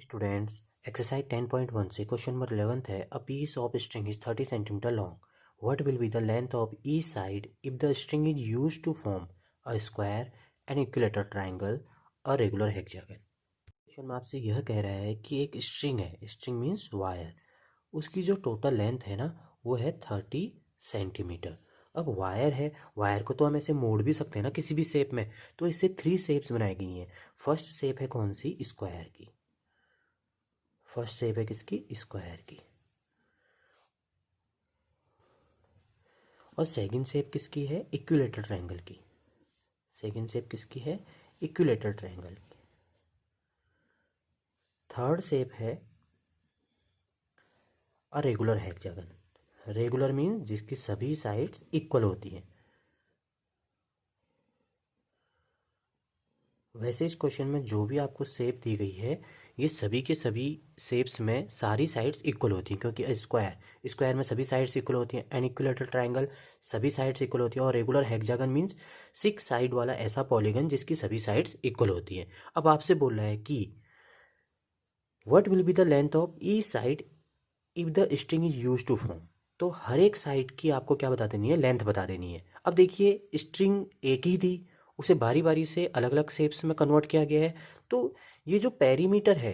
Students, exercise 10.1 से question number 11 है। A piece of string is 30 centimetre long. What will be the length of each side if the string is used to form a square, an equilateral triangle, a regular hexagon. Question में आपसे यह कह रहा है कि एक string है, string means wire, उसकी जो टोटल लेंथ है ना वो है 30 सेंटीमीटर। अब वायर है, वायर को तो हम ऐसे मोड़ भी सकते हैं ना किसी भी शेप में, तो इससे 3 शेप्स बनाई गई हैं। फर्स्ट शेप है कौन सी? स्क्वायर की। फर्स्ट शेप है किसकी? स्क्वायर की। और सेकंड शेप किसकी है? इक्विलेटरल ट्रायंगल की। सेकंड शेप किसकी है? इक्विलेटरल ट्रायंगल की। थर्ड शेप है a regular hexagon. Regular mean जिसकी सभी साइड्स इक्वल होती हैं। वैसे इस क्वेश्चन में जो भी आपको शेप दी गई है, ये सभी के सभी शेप्स में सारी साइड्स इक्वल होती हैं, क्योंकि स्क्वायर, स्क्वायर में सभी साइड्स इक्वल होती हैं। एन इक्विलेटरल ट्रायंगल, सभी साइड्स इक्वल होती हैं। और रेगुलर हेक्सागन मीन्स 6 साइड वाला ऐसा पॉलीगन जिसकी सभी साइड्स इक्वल होती हैं। अब आपसे बोल रहा है कि what will be the length of each side if the string is use to form. तो हर एक साइड की आपको क्या बता देनी है? लेंथ बता देनी है। अब देखिए, स्ट्रिंग एक ही थी, उसे बारी बारी से अलग अलग शेप्स में कन्वर्ट किया गया है। तो ये जो पेरीमीटर है,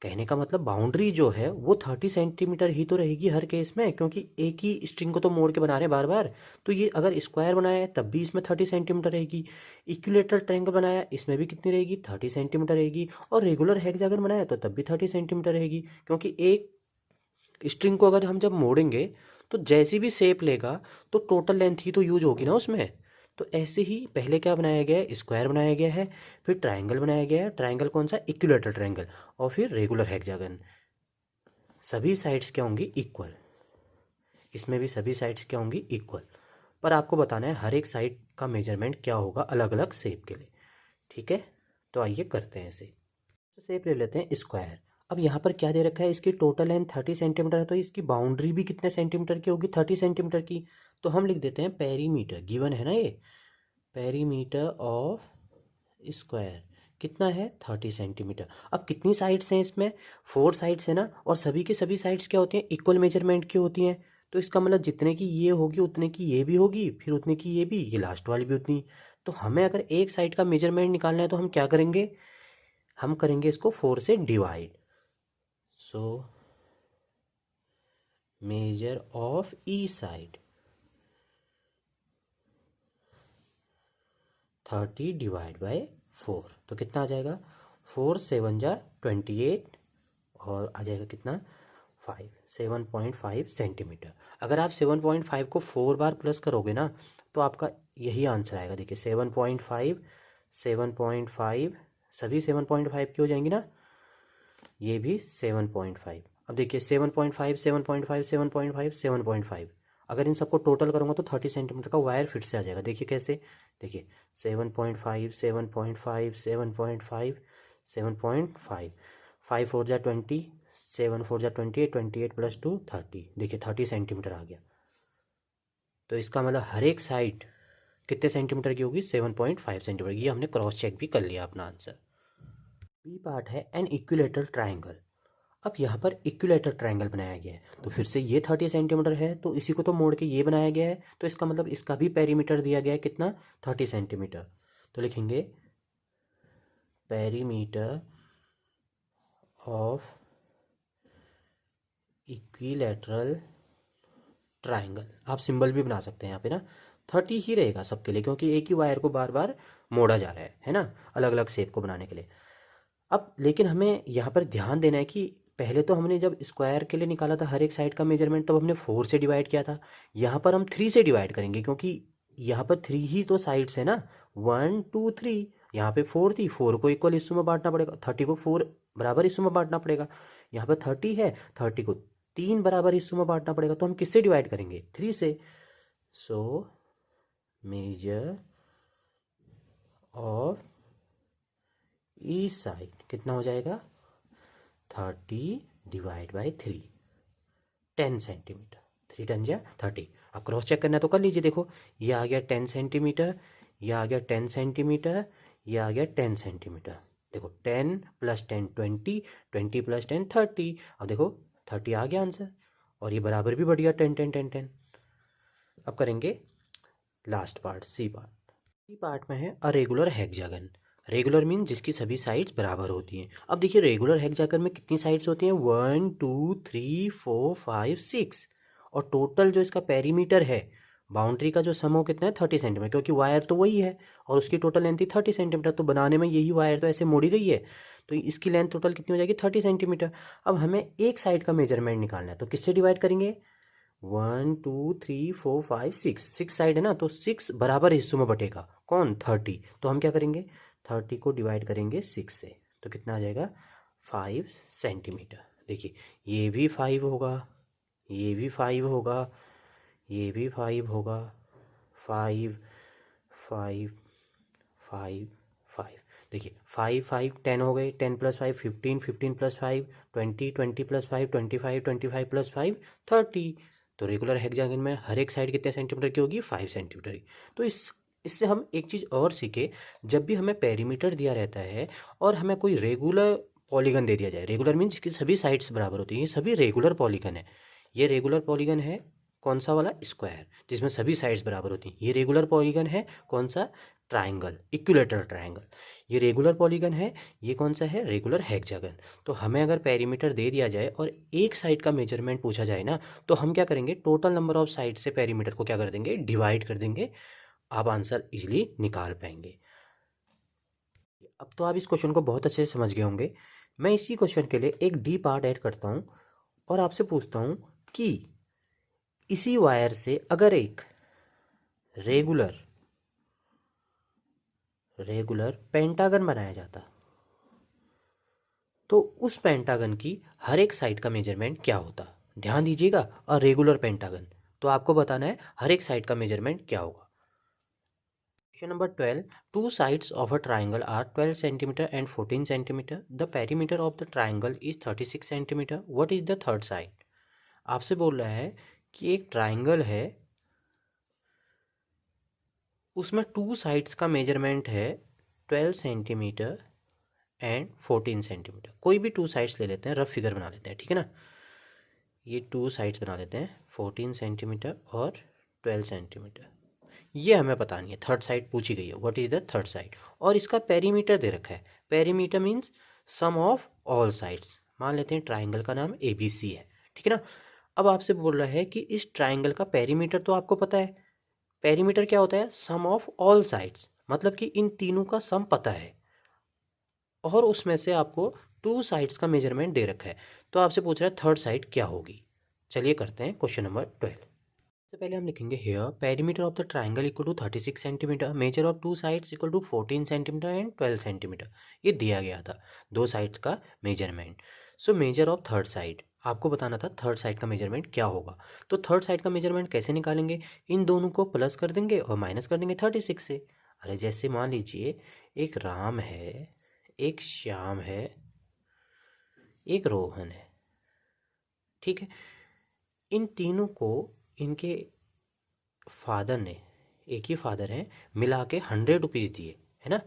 कहने का मतलब बाउंड्री जो है वो 30 सेंटीमीटर ही तो रहेगी हर केस में, क्योंकि एक ही स्ट्रिंग को तो मोड़ के बना रहे हैं बार बार। तो ये अगर स्क्वायर बनाया है तब भी इसमें 30 सेंटीमीटर रहेगी। इक्विलेटरल ट्रायंगल बनाया इसमें भी कितनी रहेगी? 30 सेंटीमीटर रहेगी। और रेगुलर हेक्सागन बनाया तो तब भी 30 सेंटीमीटर रहेगी, क्योंकि एक स्ट्रिंग को अगर हम जब मोड़ेंगे तो जैसी भी शेप लेगा तो टोटल लेंथ ही तो यूज होगी ना उसमें। तो ऐसे ही पहले क्या बनाया गया है? स्क्वायर बनाया गया है, फिर ट्रायंगल बनाया गया है। ट्रायंगल कौन सा? Equilateral triangle. और फिर रेगुलर हेक्सागन। सभी साइड्स क्या होंगी? इक्वल। इसमें भी सभी साइड्स क्या होंगी? इक्वल। पर आपको बताना है हर एक साइड का मेजरमेंट क्या होगा अलग अलग शेप के लिए। ठीक है, तो आइए करते हैं इसे। शेप ले लेते हैं स्क्वायर। अब यहाँ पर क्या दे रखा है? इसकी टोटल लेंथ 30 सेंटीमीटर है, तो इसकी बाउंड्री भी कितने सेंटीमीटर की होगी? 30 सेंटीमीटर की। तो हम लिख देते हैं पेरीमीटर, गिवन है ना ये, पेरीमीटर ऑफ स्क्वायर कितना है? 30 सेंटीमीटर। अब कितनी साइड्स हैं इसमें? 4 साइड्स है ना, और सभी के सभी साइड्स क्या होती हैं? इक्वल मेजरमेंट की होती हैं। तो इसका मतलब जितने की ये होगी उतने की ये भी होगी, फिर उतने की ये लास्ट वाली भी उतनी। तो हमें अगर एक साइड का मेजरमेंट निकालना है तो हम क्या करेंगे? हम करेंगे इसको 4 से divide. So measure of E side 30 divide by 4, तो कितना आ जाएगा? 4 7 जा 28, और आ जाएगा कितना? 5, 7.5 सेंटीमीटर। अगर आप 7.5 को 4 बार प्लस करोगे ना तो आपका यही आंसर आएगा। देखिए 7.5, 7.5, सभी 7.5 की हो जाएंगी ना, ये भी 7.5। अब देखिए 7.5, 7.5, 7.5, 7.5, अगर इन सबको टोटल करूँगा तो 30 सेंटीमीटर का वायर फिर से आ जाएगा। देखिए कैसे? देखिए 7.5, 7.5, 7.5, 7.5, 5 4 जा 20, 7 4 जा 28, 28 प्लस 2 30। देखिए 30 सेंटीमीटर आ गया। तो इसका मतलब हर एक साइड कितने सेंटीमीटर की होगी? 7.5 सेंटीमीटर। ये हमने क्रॉस चेक भी कर लिया अपना आंसर। बी पार्ट है एन इक्विलेटरल ट्राइंगल। अब यहाँ पर इक्विलेटरल ट्रायंगल बनाया गया है, तो फिर से ये 30 सेंटीमीटर है, तो इसी को तो मोड़ के ये बनाया गया है। तो इसका मतलब इसका भी पेरीमीटर दिया गया है कितना? 30 सेंटीमीटर। तो लिखेंगे पेरीमीटर ऑफ इक्विलेटरल ट्रायंगल। आप सिंबल भी बना सकते हैं यहाँ पे ना। 30 ही रहेगा सबके लिए, क्योंकि एक ही वायर को बार बार मोड़ा जा रहा है ना, अलग अलग शेप को बनाने के लिए। अब लेकिन हमें यहाँ पर ध्यान देना है कि पहले तो हमने जब स्क्वायर के लिए निकाला था हर एक साइड का मेजरमेंट, तब हमने 4 से डिवाइड किया था। यहाँ पर हम 3 से डिवाइड करेंगे, क्योंकि यहाँ पर 3 ही तो साइड्स है ना, 1 2 3। यहाँ पे 4 थी, 4 को इक्वल हिस्सों में बांटना पड़ेगा, 30 को 4 बराबर हिस्सों में बांटना पड़ेगा। यहाँ पर 30 है, 30 को 3 बराबर हिस्सों में बांटना पड़ेगा। तो हम किससे डिवाइड करेंगे? 3 से। सो मेजर ऑफ ई साइड कितना हो जाएगा? 30 डिवाइड बाई 3, 10 सेंटीमीटर। 3 10 जा 30। अब क्रॉस चेक करना है तो कर लीजिए। देखो ये आ गया 10 सेंटीमीटर, ये आ गया 10 सेंटीमीटर, ये आ गया 10 सेंटीमीटर। देखो 10 + 10 20, 20 + 10 30। अब देखो 30 आ गया आंसर, और ये बराबर भी बढ़ गया 10 10 10 10। अब करेंगे last part, C part. C part में है a regular hexagon. Regular mean जिसकी सभी साइड्स बराबर होती हैं। अब देखिए रेगुलर हेक्सागन में कितनी साइड्स होती हैं, 1 2 3 4 5 6, और टोटल जो इसका पेरीमीटर है, बाउंड्री का जो सम हो कितना है 30 सेंटीमीटर, क्योंकि वायर तो वही है और उसकी टोटल लेंथ थी 30 सेंटीमीटर, तो बनाने में यही वायर तो ऐसे मोड़ी गई है, तो इसकी लेंथ टोटल कितनी हो जाएगी 30 सेंटीमीटर। अब हमें एक साइड का मेजरमेंट निकालना है, तो किससे डिवाइड करेंगे, 1 2 3 4 5 6, 6 साइड है ना, तो 6 बराबर हिस्सों में बटेगा कौन, 30। तो हम क्या करेंगे, 30 को डिवाइड करेंगे 6 से, तो कितना आ जाएगा 5 सेंटीमीटर। देखिए ये भी 5 होगा, ये भी 5 होगा, ये भी 5 होगा, 5 5 5 5। देखिए 5 5 10 हो गए, 10 + 5 15, 15 + 5 20, 20 + 5 25, 25 + 5 30। तो रेगुलर हेक्सागन में हर एक साइड कितने सेंटीमीटर की होगी, 5 सेंटीमीटर की। तो इससे हम एक चीज़ और सीखे, जब भी हमें पेरीमीटर दिया रहता है और हमें कोई रेगुलर पॉलीगन दे दिया जाए, रेगुलर मीन जिसकी सभी साइड्स बराबर होती हैं, ये सभी रेगुलर पॉलीगन है। ये रेगुलर पॉलीगन है कौन सा वाला, स्क्वायर, जिसमें सभी साइड्स बराबर होती हैं। ये रेगुलर पॉलीगन है कौन सा, ट्राइंगल, इक्विलेटरल ट्राइंगल। ये रेगुलर पॉलीगन है, ये कौन सा है, रेगुलर हेक्सागन। तो हमें अगर पेरीमीटर दे दिया जाए और एक साइड का मेजरमेंट पूछा जाए ना, तो हम क्या करेंगे, टोटल नंबर ऑफ साइड से पेरीमीटर को क्या कर देंगे, डिवाइड कर देंगे। आप आंसर इजीली निकाल पाएंगे। अब तो आप इस क्वेश्चन को बहुत अच्छे से समझ गए होंगे। मैं इसी क्वेश्चन के लिए एक डी पार्ट ऐड करता हूँ और आपसे पूछता हूँ कि इसी वायर से अगर एक रेगुलर पेंटागन बनाया जाता, तो उस पेंटागन की हर एक साइड का मेजरमेंट क्या होता। ध्यान दीजिएगा, और रेगुलर पेंटागन, तो आपको बताना है हर एक साइड का मेजरमेंट क्या होगा। Question number 12, two sides of a triangle are 12 centimetre and 14 centimetre, the perimeter of the triangle is 36 centimetre, what is the third side. आपसे बोल रहा है कि एक ट्राइंगल है, उसमें टू साइड्स का मेजरमेंट है 12 सेंटीमीटर एंड 14 सेंटीमीटर। कोई भी टू साइड्स ले लेते हैं, रफ फिगर बना लेते हैं, ठीक है ना। ये टू साइड्स बना लेते हैं, 14 सेंटीमीटर और 12 सेंटीमीटर। ये हमें पता नहीं है, थर्ड साइड पूछी गई है, what is the third side. और इसका पेरीमीटर दे रखा है, perimeter means sum of all sides. मान लेते हैं ट्राइंगल का नाम ABC है, ठीक है ना। अब आपसे बोल रहा है कि इस ट्राइंगल का पेरीमीटर तो आपको पता है, पेरीमीटर क्या होता है, सम ऑफ ऑल साइड्स, मतलब कि इन तीनों का सम पता है, और उसमें से आपको टू साइड्स का मेजरमेंट दे रखा है। तो आपसे पूछ रहा है थर्ड साइड क्या होगी। चलिए करते हैं क्वेश्चन नंबर 12। सबसे पहले हम लिखेंगे here perimeter of the triangle equal to 36 centimetre, measure of two sides equal to 14 centimetre and 12 centimetre. ये दिया गया था दो साइड्स का measurement. So measure of third side, आपको बताना था थर्ड साइड का मेजरमेंट क्या होगा। तो थर्ड साइड का मेजरमेंट कैसे निकालेंगे, इन दोनों को प्लस कर देंगे और माइनस कर देंगे 36 से। अरे जैसे मान लीजिए एक राम है, एक श्याम है, एक रोहन है, ठीक है। इन तीनों को इनके फादर ने, एक ही फादर है, मिला के 100 रुपीज़ दिए, है ना।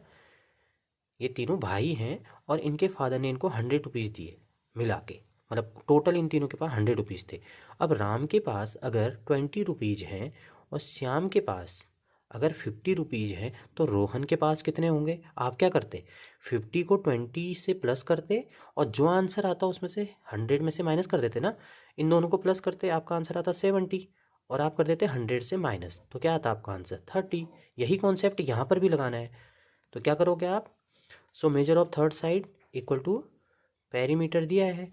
ये तीनों भाई हैं और इनके फादर ने इनको 100 रुपीज़ दिए मिला के, मतलब टोटल इन तीनों के पास 100 रुपीज़ थे। अब राम के पास अगर 20 रुपीज़ हैं और श्याम के पास अगर 50 रुपीज़ है, तो रोहन के पास कितने होंगे। आप क्या करते, 50 को 20 से प्लस करते और जो आंसर आता उसमें से 100 में से माइनस कर देते ना। इन दोनों को प्लस करते, आपका आंसर आता 70, और आप कर देते 100 से माइनस, तो क्या आता आपका आंसर 30। यही कॉन्सेप्ट यहाँ पर भी लगाना है। तो क्या करोगे आप, so measure of third side equal to perimeter दिया है,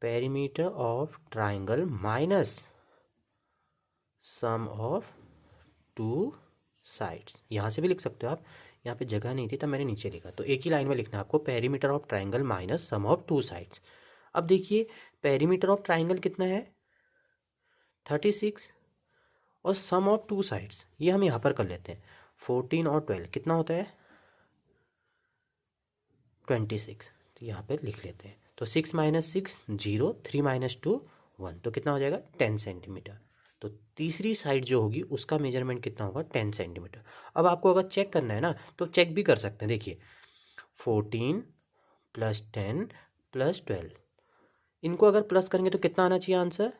perimeter of triangle minus sum of two sides. यहाँ से भी लिख सकते हो आप, यहाँ पे जगह नहीं थी तब मैंने नीचे लिखा, तो एक ही लाइन में लिखना है आपको, perimeter of triangle minus sum of two sides. अब देखिए पेरीमीटर ऑफ ट्राइंगल कितना है 36, और सम ऑफ टू साइड्स ये हम यहाँ पर कर लेते हैं, 14 और 12 कितना होता है 26, तो यहाँ पर लिख लेते हैं। तो 6 - 6 0, 3 - 2 1, तो कितना हो जाएगा 10 सेंटीमीटर। तो तीसरी साइड जो होगी उसका मेजरमेंट कितना होगा 10 सेंटीमीटर। अब आपको अगर चेक करना है ना, तो चेक भी कर सकते हैं। देखिए 14 प्लस 10 प्लस 12, इनको अगर प्लस करेंगे तो कितना आना चाहिए आंसर?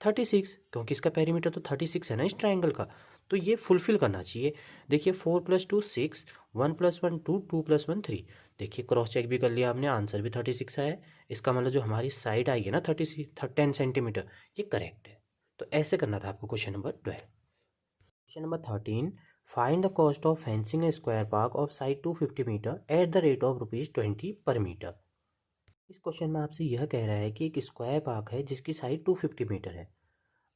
36, क्योंकि इसका पेरीमीटर तो 36 है ना इस ट्राइंगल का, तो ये फुलफिल करना चाहिए। देखिए 4 + 2 6, 1 + 1 2, 2 + 1 3। देखिए क्रॉस चेक भी कर लिया हमने, आंसर भी 36 आया है। इसका मतलब जो हमारी साइड आई है ना 10 सेंटीमीटर, ये करेक्ट है। तो ऐसे करना था आपको question number 12। Question number 13, find the cost of fencing a square park of side 250 metre at the rate of ₹20 per metre. इस क्वेश्चन में आपसे यह कह रहा है कि एक स्क्वायर पार्क है जिसकी साइड 250 मीटर है।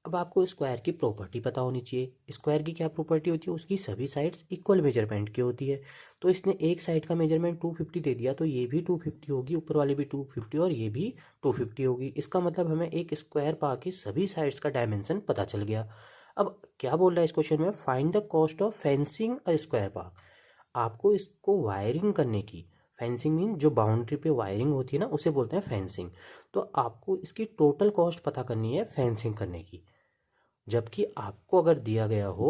अब आपको स्क्वायर की प्रॉपर्टी पता होनी चाहिए। स्क्वायर की क्या प्रॉपर्टी होती है? उसकी सभी साइड्स इक्वल मेजरमेंट की होती है। तो इसने एक साइड का मेजरमेंट 250 दे दिया, तो ये भी 250 होगी, ऊपर वाली भी 250 और ये भी 250 होगी। इसका मतलब हमें एक स्क्वायर पार्क की सभी साइड्स का डायमेंशन पता चल गया। अब क्या बोल रहा है इस क्वेश्चन में? Find the cost of fencing a square park. आपको इसको वायरिंग करने की, फेंसिंग मीन जो बाउंड्री पे वायरिंग होती है ना, उसे बोलते हैं फेंसिंग। तो आपको इसकी टोटल कॉस्ट पता करनी है फेंसिंग करने की। जबकि आपको अगर दिया गया हो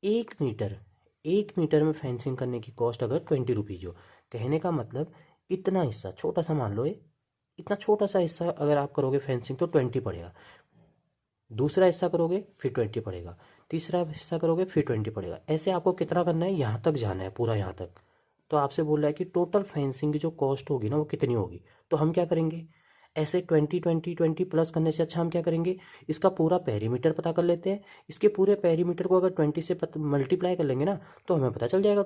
1 मीटर, 1 मीटर में फेंसिंग करने की कॉस्ट अगर 20 रुपीज़ हो, कहने का मतलब इतना हिस्सा छोटा सा, मान लो ये इतना छोटा सा हिस्सा अगर आप करोगे फेंसिंग तो 20 पड़ेगा। दूसरा हिस्सा करोगे फिर 20 पड़ेगा, तीसरा हिस्सा करोगे फिर 20 पड़ेगा। ऐसे आपको कितना करना है? यहाँ तक जाना है, पूरा यहाँ तक। तो आपसे बोल रहा है कि टोटल फेंसिंग की जो कॉस्ट होगी ना वो कितनी होगी। तो हम क्या करेंगे? ऐसे 20 20 20 प्लस करने से अच्छा हम क्या करेंगे? इसका पूरा पेरीमीटर पता कर लेते हैं। इसके पूरे पेरीमीटर को अगर 20 से मल्टीप्लाई कर लेंगे ना, तो हमें पता चल जाएगा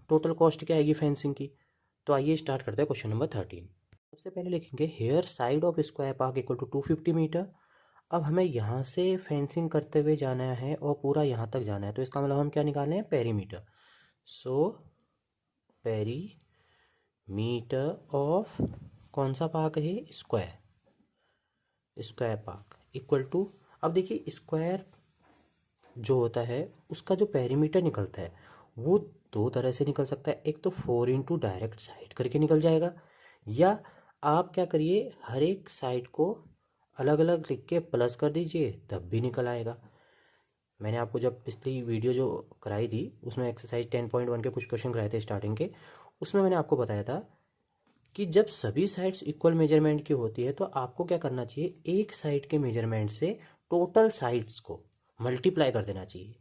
टोटल कॉस्ट क्या आएगी फेंसिंग की। तो आइए स्टार्ट करते हैं क्वेश्चन नंबर 13। सबसे पहले लिखेंगे here side of square park equal to 250 metre. अब हमें यहाँ से फेंसिंग करते हुए जाना है और पूरा यहाँ तक जाना है, तो इसका मतलब हम क्या निकालें हैं? पेरीमीटर। सो पेरीमीटर ऑफ कौन सा पार्क है? Square, square park equal to, अब देखिए स्क्वायर जो होता है उसका जो पेरीमीटर निकलता है वो दो तरह से निकल सकता है। एक तो 4 इंटू डायरेक्ट साइड करके निकल जाएगा, या आप क्या करिए हर एक साइड को अलग अलग लिख के प्लस कर दीजिए, तब भी निकल आएगा। मैंने आपको जब पिछली वीडियो जो कराई थी उसमें एक्सरसाइज 10.1 के कुछ क्वेश्चन कराए थे स्टार्टिंग के, उसमें मैंने आपको बताया था कि जब सभी साइड्स इक्वल मेजरमेंट की होती है तो आपको क्या करना चाहिए? एक साइड के मेजरमेंट से टोटल साइड्स को मल्टीप्लाई कर देना चाहिए।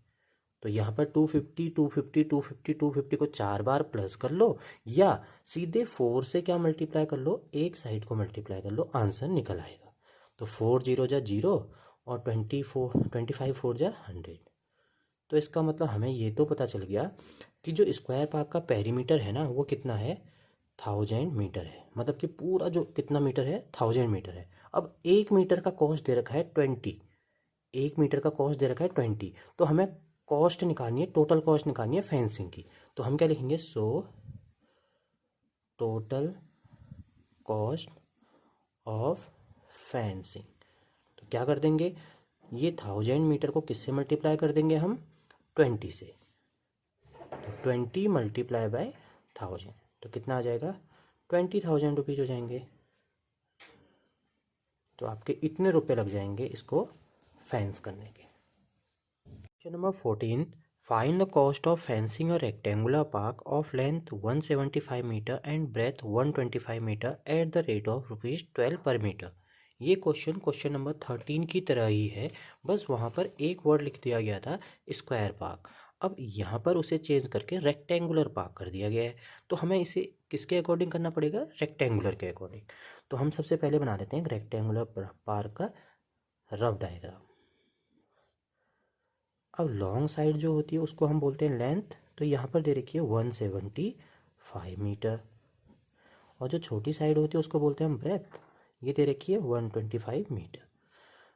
तो यहाँ पर 250 250 250 250 को 4 बार प्लस कर लो, या सीधे 4 से क्या मल्टीप्लाई कर लो? एक साइड को मल्टीप्लाई कर लो, आंसर निकल आएगा। तो 4 0 जा 0 और 25 4 जा 100। तो इसका मतलब हमें ये तो पता चल गया कि जो स्क्वायर पार्क का पेरीमीटर है ना वो कितना है? 1000 मीटर है। मतलब कि पूरा जो कितना मीटर है? 1000 मीटर है। अब 1 मीटर का कॉस्ट दे रखा है 20, 1 मीटर का कॉस्ट दे रखा है 20, तो हमें कॉस्ट निकालनी है, टोटल कॉस्ट निकालनी है फेंसिंग की। तो हम क्या लिखेंगे? सो टोटल कॉस्ट ऑफ फेंसिंग। तो क्या कर देंगे? ये 1000 मीटर को किससे मल्टीप्लाई कर देंगे हम? 20 से। तो 20 मल्टीप्लाई बाय 1000, तो कितना आ जाएगा? 20,000 रुपीज़ हो जाएंगे। तो आपके इतने रुपए लग जाएंगे इसको फेंस करने के। Question number 14, find the cost of fencing a rectangular park of length 175 metre and breadth 125 metre at the rate of ₹12 per metre. ये क्वेश्चन नंबर 13 की तरह ही है, बस वहाँ पर एक वर्ड लिख दिया गया था स्क्वायर पार्क। अब यहाँ पर उसे चेंज करके रेक्टेंगुलर पार्क कर दिया गया है। तो हमें इसे किसके अकॉर्डिंग करना पड़ेगा? रेक्टेंगुलर के अकॉर्डिंग। तो हम सबसे पहले बना देते हैं रेक्टेंगुलर पार्क का रफ डायग्राम। अब लॉन्ग साइड जो होती है उसको हम बोलते हैं लेंथ, तो यहाँ पर दे रखी है 175 मीटर। और जो छोटी साइड होती है उसको बोलते हैं हम ब्रेथ, ये दे रखी है 125 मीटर।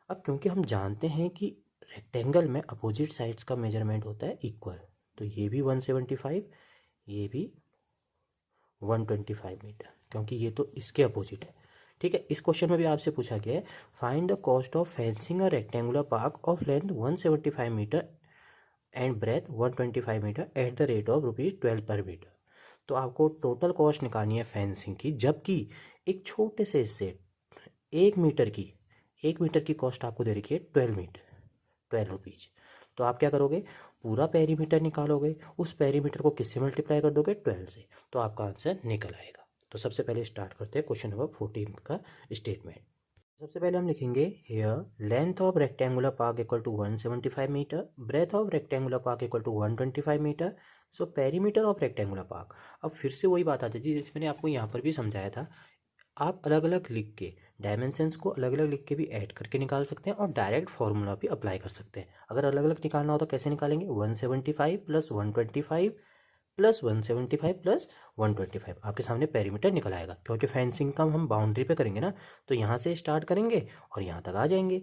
अब क्योंकि हम जानते हैं कि रेक्टेंगल में अपोजिट साइड्स का मेजरमेंट होता है इक्वल, तो ये भी 175, ये भी 125 मीटर, क्योंकि ये तो इसके अपोजिट है। ठीक है, इस क्वेश्चन में भी आपसे पूछा गया है find the cost of fencing a rectangular park of length 175 metre and breadth 125 metre at the rate of ₹12 per metre. तो आपको टोटल कॉस्ट निकालनी है फेंसिंग की, जबकि एक छोटे से हिस्से 1 मीटर की, 1 मीटर की कॉस्ट आपको दे रखी है 12 रुपीज़। तो आप क्या करोगे, पूरा पेरीमीटर निकालोगे, उस पेरीमीटर को किससे मल्टीप्लाई कर दोगे, 12 से, तो आपका आंसर निकल आएगा। तो सबसे पहले स्टार्ट करते हैं क्वेश्चन नंबर 14 का स्टेटमेंट। सबसे पहले हम लिखेंगे here length of rectangular park equal to 175 metre, breadth of rectangular park equal to 125 metre, so perimeter of rectangular park. अब फिर से वही बात आती है जैसे मैंने आपको यहाँ पर भी समझाया था, आप अलग अलग लिख के डायमेंशंस को अलग अलग लिख के भी ऐड करके निकाल सकते हैं और डायरेक्ट फार्मूला भी अप्लाई कर सकते हैं। अगर अलग अलग निकालना हो तो कैसे निकालेंगे, 175 प्लस 125 प्लस 175 प्लस 125, आपके सामने पेरीमीटर निकल आएगा, क्योंकि फेंसिंग का हम बाउंड्री पे करेंगे ना, तो यहाँ से स्टार्ट करेंगे और यहाँ तक आ जाएंगे।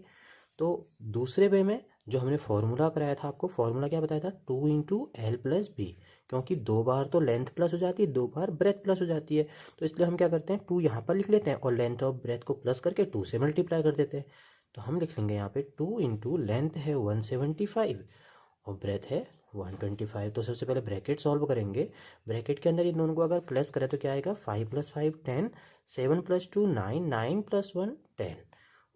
तो दूसरे वे में जो हमने फॉर्मूला कराया था, आपको फॉर्मूला क्या बताया था, 2 इंटू एल प्लस बी, क्योंकि 2 बार तो लेंथ प्लस हो जाती है, 2 बार ब्रेथ प्लस हो जाती है, तो इसलिए हम क्या करते हैं 2 यहाँ पर लिख लेते हैं और लेंथ और ब्रेथ को प्लस करके 2 से मल्टीप्लाई कर देते हैं। तो हम लिख लेंगे यहाँ पे 2 इंटू लेंथ है 175 और ब्रेथ है 125। तो सबसे पहले ब्रैकेट सॉल्व करेंगे, ब्रैकेट के अंदर इन दोनों को अगर प्लस करें तो क्या आएगा, 5 plus 5 10, 7 plus 2 9, 9 plus 1 10,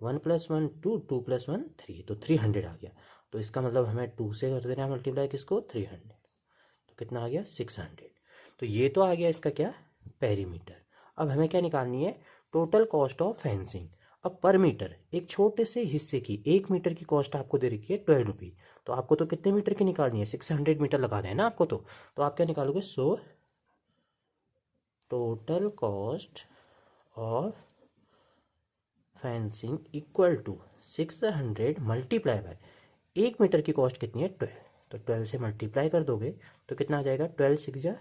1 plus 1 2, 2 plus 1 3, तो 300 आ गया। तो इसका मतलब हमें 2 से कर देना है मल्टीप्लाई किसको, 300, तो कितना आ गया 600। तो ये तो आ गया इसका क्या, पेरीमीटर। अब हमें क्या निकालनी है, टोटल कॉस्ट ऑफ फेंसिंग। अब पर मीटर एक छोटे से हिस्से की 1 मीटर की कॉस्ट आपको दे रखी है 12 रुपी, तो आपको तो कितने मीटर की निकालनी है, 600 मीटर लगाना है ना आपको, तो आप क्या निकालोगे, so total cost of fencing equal to 600 multiply by 1 metre की कॉस्ट कितनी है 12, तो 12 से मल्टीप्लाई कर दोगे तो कितना आ जाएगा, 12 6 जा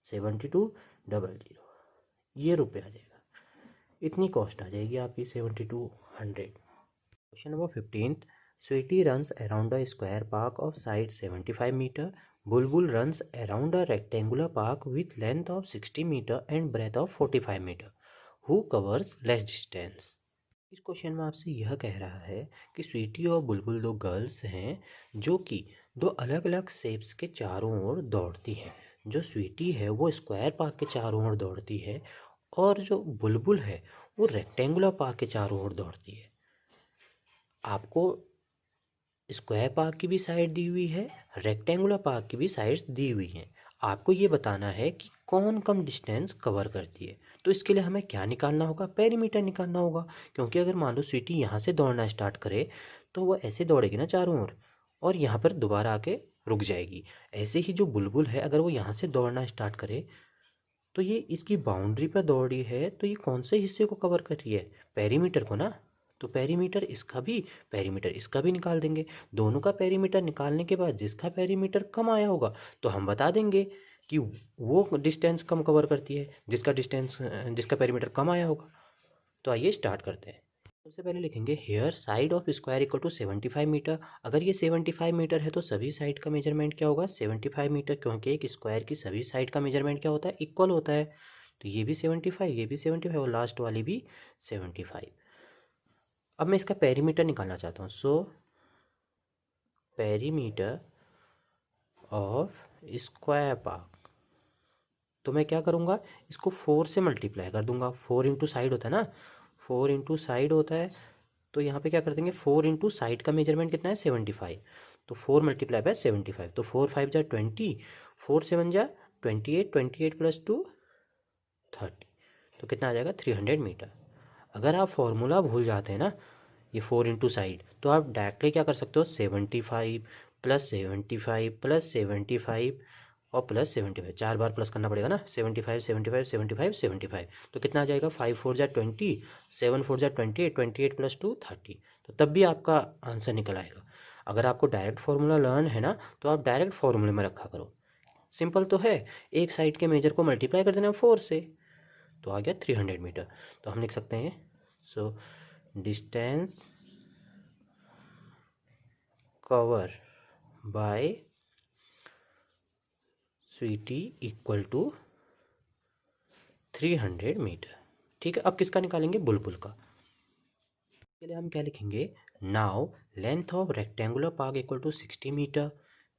7200, ये रुपये आ जाएगा, इतनी कॉस्ट आ जाएगी आपकी 7200। Question number 15, Sweety runs around a square park of side 75 metre, Bulbul runs around a rectangular park with length of 60 metre and breadth of 45 metre, who covers less distance. इस क्वेश्चन में आपसे यह कह रहा है कि स्वीटी और बुलबुल दो गर्ल्स हैं जो कि दो अलग अलग शेप्स के चारों ओर दौड़ती हैं। जो स्वीटी है वो स्क्वायर पार्क के चारों ओर दौड़ती है और जो बुलबुल है वो रेक्टेंगुलर पार्क के चारों ओर दौड़ती है। आपको स्क्वायर पार्क की भी साइड दी हुई है, रेक्टेंगुलर पार्क की भी साइड्स दी हुई हैं। आपको ये बताना है कि कौन कम डिस्टेंस कवर करती है। तो इसके लिए हमें क्या निकालना होगा, पेरीमीटर निकालना होगा, क्योंकि अगर मान लो स्वीटी यहाँ से दौड़ना स्टार्ट करे तो वो ऐसे दौड़ेगी ना चारों ओर और यहाँ पर दोबारा आके रुक जाएगी। ऐसे ही जो बुलबुल है अगर वो यहाँ से दौड़ना स्टार्ट करे तो ये इसकी बाउंड्री पर दौड़ रही है, तो ये कौन से हिस्से को कवर कर रही है, पेरीमीटर को ना। तो पेरीमीटर इसका भी निकाल देंगे। दोनों का पेरीमीटर निकालने के बाद जिसका पेरीमीटर कम आया होगा तो हम बता देंगे कि वो डिस्टेंस कम कवर करती है, जिसका पेरीमीटर कम आया होगा। तो आइए स्टार्ट करते हैं। सबसे पहले लिखेंगे here side of square equal to 75 metre. अगर ये 75 मीटर है तो सभी साइड का मेजरमेंट क्या होगा, 75 मीटर, क्योंकि एक स्क्वायर की सभी साइड का मेजरमेंट क्या होता है, इक्वल होता है। तो ये भी 75, ये भी 75 और लास्ट वाली भी 75। अब मैं इसका पेरीमीटर निकालना चाहता हूँ, सो पेरीमीटर ऑफ स्क्वायर पार्क। तो मैं क्या करूँगा, इसको 4 से मल्टीप्लाई कर दूंगा, 4 इंटू साइड होता है ना, 4 इंटू साइड होता है। तो यहाँ पे क्या कर देंगे, 4 इंटू साइड का मेजरमेंट कितना है 75, तो 4 मल्टीप्लाई बाय 75, तो 4 5 जा 20, 4 7 जा 28, 28 प्लस 2 30, तो कितना आ जाएगा 300 मीटर। अगर आप फॉर्मूला भूल जाते हैं ना, ये 4 इंटू साइड, तो आप डायरेक्टली क्या कर सकते हो, 75 प्लस 75 प्लस 75 और प्लस 75, 4 बार प्लस करना पड़ेगा ना, 75 75 75 75, तो कितना आ जाएगा, 5 4 जा 20, 7 4 जा 28, 28 प्लस 2 30, तो तब भी आपका आंसर निकल आएगा। अगर आपको डायरेक्ट फार्मूला लर्न है ना तो आप डायरेक्ट फार्मूले में रखा करो, सिंपल तो है, एक साइड के मेजर को मल्टीप्लाई कर देना 4 से, तो आ गया 300 मीटर। तो हम लिख सकते हैं, so distance cover by Sweety equal to 300 metre. ठीक है, अब किसका निकालेंगे, बुलबुल का। इसके लिए हम क्या लिखेंगे, now length of rectangular park equal to 60 metre,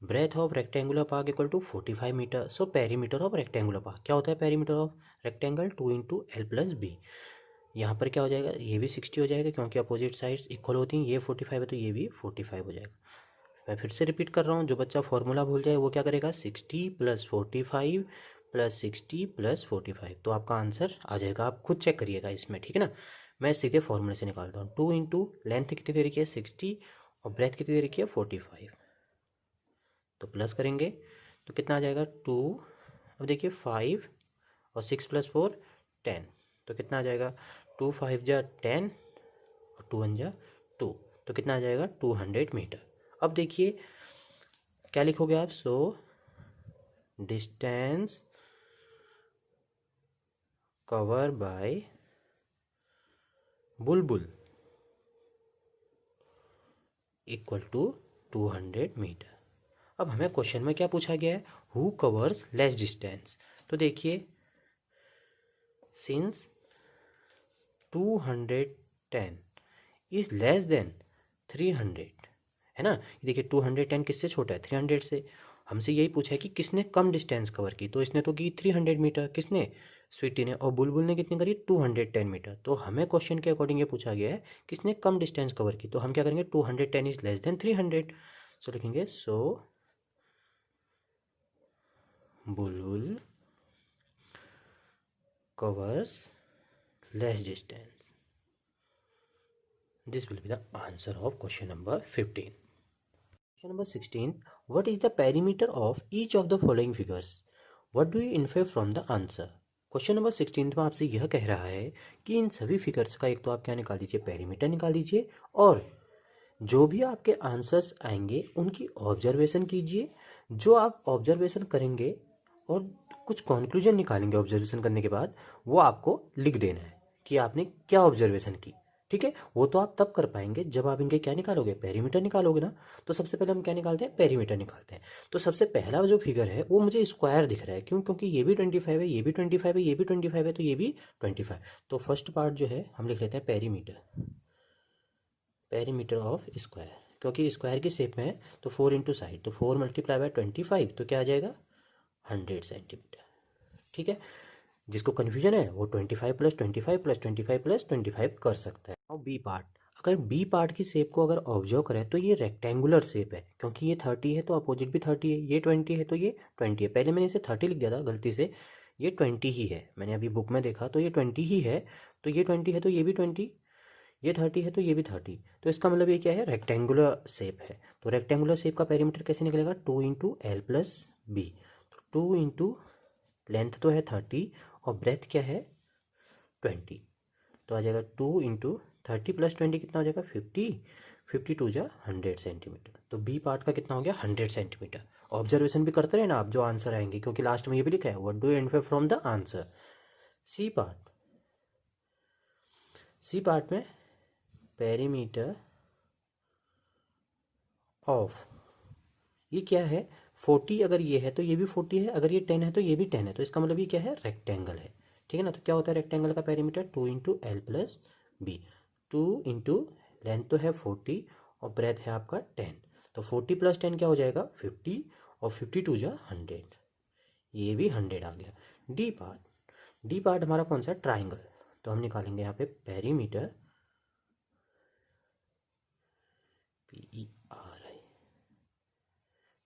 breadth of rectangular park equal to 45 metre. So perimeter of rectangular park क्या होता है, perimeter of rectangle 2 into L plus B. यहाँ पर क्या हो जाएगा, ये भी 60 हो जाएगा क्योंकि अपोजिट साइड्स इक्वल होती हैं, ये 45 है तो ये भी 45 हो जाएगा। मैं फिर से रिपीट कर रहा हूँ, जो बच्चा फॉर्मूला भूल जाए वो क्या करेगा, 60 + 45 + 60 + 45, तो आपका आंसर आ जाएगा। आप खुद चेक करिएगा इसमें, ठीक है ना। मैं सीधे फॉर्मूले से निकालता हूँ। 2 इंटू लेंथ कितनी दे रखी है 60 और ब्रेथ कितनी दे रखी है 45, तो प्लस करेंगे तो कितना आ जाएगा 2। अब देखिए 5 और 6 + 4 10, तो कितना आ जाएगा 2 5 जा 10 और 2 1 जा 2, तो कितना आ जाएगा 200 मीटर। अब देखिए क्या लिखोगे आप, सो distance cover bye Bulbul equal to 200 metre. अब हमें क्वेश्चन में क्या पूछा गया है, हु कवर्स लेस डिस्टेंस। तो देखिए सिंस 210 इज लेस देन 300, है ना। देखिए 210 किससे छोटा है, 300 से। हमसे यही पूछा है कि किसने कम डिस्टेंस कवर की, तो इसने तो की 300 मीटर, किसने, स्वीटी ने, और बुलबुल ने कितनी करी 210 मीटर। तो हमें क्वेश्चन के अकॉर्डिंग ये पूछा गया है किसने कम डिस्टेंस कवर की, तो हम क्या करेंगे 210 इज लेस देन 300, सो लिखेंगे सो बुलबुल covers less distance. This will be the answer of question number 15. Question number 16. What is the perimeter of each of the following figures? What do you infer from the answer? Question number 16 में आपसे यह कह रहा है कि इन सभी figures का एक तो आप क्या निकाल दीजिए, पेरीमीटर निकाल दीजिए, और जो भी आपके आंसर्स आएंगे उनकी ऑब्जर्वेशन कीजिए। जो आप ऑब्जर्वेशन करेंगे और कुछ कंक्लूजन निकालेंगे ऑब्जर्वेशन करने के बाद, वो आपको लिख देना है कि आपने क्या ऑब्जर्वेशन की, ठीक है। वो तो आप तब कर पाएंगे जब आप इनके क्या निकालोगे, पेरीमीटर निकालोगे ना। तो सबसे पहले हम क्या निकालते हैं, पेरीमीटर निकालते हैं। तो सबसे पहला जो फिगर है वो मुझे स्क्वायर दिख रहा है, क्यों, क्योंकि ये भी 25 है, ये भी 25 है, ये भी 25 है, तो ये भी 25। तो फर्स्ट पार्ट जो है हम लिख लेते हैं पेरीमीटर, पेरीमीटर ऑफ स्क्वायर, क्योंकि स्क्वायर की शेप में है तो 4 इंटू साइड, तो 4 × 25 तो क्या आ जाएगा 100 सेंटीमीटर, ठीक है। जिसको कन्फ्यूजन है वो 25 + 25 + 25 + 25 कर सकता है। और बी पार्ट, अगर बी पार्ट की शेप को अगर ऑब्जर्व करें तो ये रेक्टेंगुलर शेप है, क्योंकि ये 30 है तो अपोजिट भी 30 है, ये 20 है तो ये 20 है। पहले मैंने इसे 30 लिख दिया था गलती से, ये 20 ही है, मैंने अभी बुक में देखा तो ये 20 ही है। तो ये 20 है तो ये भी 20, ये 30 है तो ये भी 30, तो इसका मतलब ये क्या है, रेक्टेंगुलर शेप है। तो रेक्टेंगुलर शेप का पेरीमीटर कैसे निकलेगा, 2 × L + B। तो 2 इंटू लेंथ तो है 30 और ब्रेथ क्या है 20, तो आ जाएगा 2 × 30 + 20 कितना हो जाएगा 50, 52 जा 100 सेंटीमीटर। तो बी पार्ट का कितना हो गया 100 सेंटीमीटर। ऑब्जर्वेशन भी करते रहे ना आप, जो आंसर आएंगे, क्योंकि लास्ट में ये भी लिखा है what do you infer from the answer. C part, C part में पेरीमीटर ऑफ, ये क्या है 40, अगर ये है तो ये भी 40 है, अगर ये 10 है तो ये भी 10 है, तो इसका मतलब ये क्या है रेक्टेंगल है, ठीक है ना। तो क्या होता है रेक्टेंगल का perimeter 2 × L + B। 2 into length तो है 40 और ब्रेथ है आपका 10, तो 40 + 10 क्या हो जाएगा 50 और 52 जा 100, ये भी 100 आ गया। डी पार्ट, डी पार्ट हमारा कौन सा है ट्राइंगल, तो हम निकालेंगे यहाँ पे perimeter PER,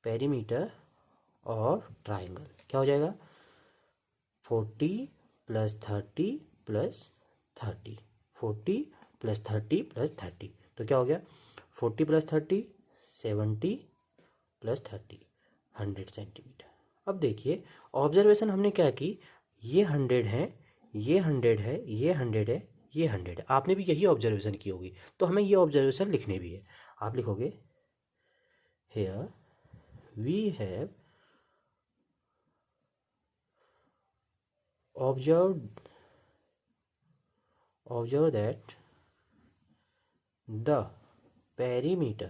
perimeter of triangle क्या हो जाएगा 40 + 30 + 30, 40 + 30 + 30, तो क्या हो गया 40 + 30 70 + 30 100 सेंटीमीटर। अब देखिए ऑब्जर्वेशन हमने क्या की, ये 100 है, ये 100 है, ये 100 है, ये 100 है, आपने भी यही ऑब्जर्वेशन की होगी, तो हमें ये ऑब्जर्वेशन लिखने भी है। आप लिखोगे here we have observed that the perimeter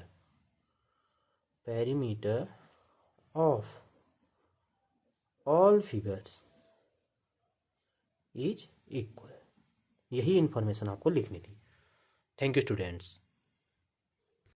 of all figures is equal। यही इंफॉर्मेशन आपको लिखनी थी। Thank you students.